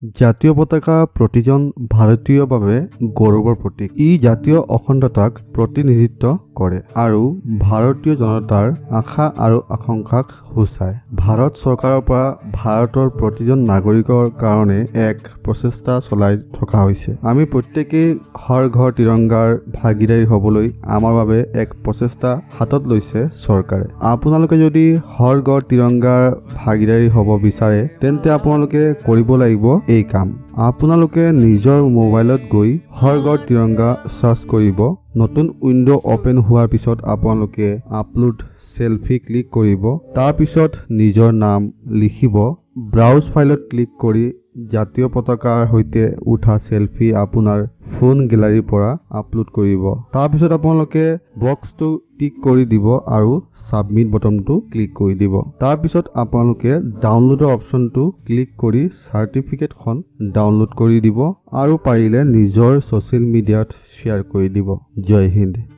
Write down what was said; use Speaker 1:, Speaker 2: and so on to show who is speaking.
Speaker 1: জাতীয় পতাকা প্ৰতিজন ভাৰতীয়ৰ বাবে গৌৰৱৰ প্ৰতীক। ই জাতীয় অখণ্ডতাক প্ৰতিনিধিত্ব কৰে আৰু ভাৰতীয় জনতাৰ আশা আৰু আকাংক্ষাক সূচায়। ভাৰত চৰকাৰৰ পৰা ভাৰতৰ প্ৰতিজন নাগৰিকৰ কাৰণে এক প্ৰচেষ্টা চলাই থকা হৈছে। আমি প্ৰত্যেকেই হৰ ঘৰ তিৰংগাৰ ভাগিদাৰী হ'বলৈ আমাৰ বাবে এক প্ৰচেষ্টা হাতত লৈছে চৰকাৰে। আপোনালোকে যদি হৰ ঘৰ তিৰংগাৰ ভাগিদাৰী হ'ব বিচাৰে তেন্তে আপোনালোকে কৰিব লাগিব এই কাম। আপোনালোকে নিজৰ মোবাইলত গৈ হৰ ঘৰ তিৰংগা সাৰ্চ কৰিব। নতুন উইন্ডো ওপেন হোৱাৰ পিছত আপোনালোকে আপলোড সেলফি ক্লিক কৰিব। তাৰ পিছত নিজৰ নাম লিখিব। ব্ৰাউজ ফাইলত ক্লিক কৰি জাতীয় পতাকাৰ সৈতে উঠা সেলফি আপোনাৰ ফোন গেলাৰীৰ পৰা আপলোড কৰিব। তাৰ পিছত আপোনালোকে বক্সটো টিক কৰি দিব আৰু সাবমিট বটনটো ক্লিক কৰি দিব। তাৰ পিছত আপোনালোকে ডাউনলোডৰ অপচনটো ক্লিক কৰি চাৰ্টিফিকেটখন ডাউনলোড কৰি দিব আৰু পাৰিলে নিজৰ ছ'চিয়েল মিডিয়াত শ্বেয়াৰ কৰি দিব। জয় হিন্দ।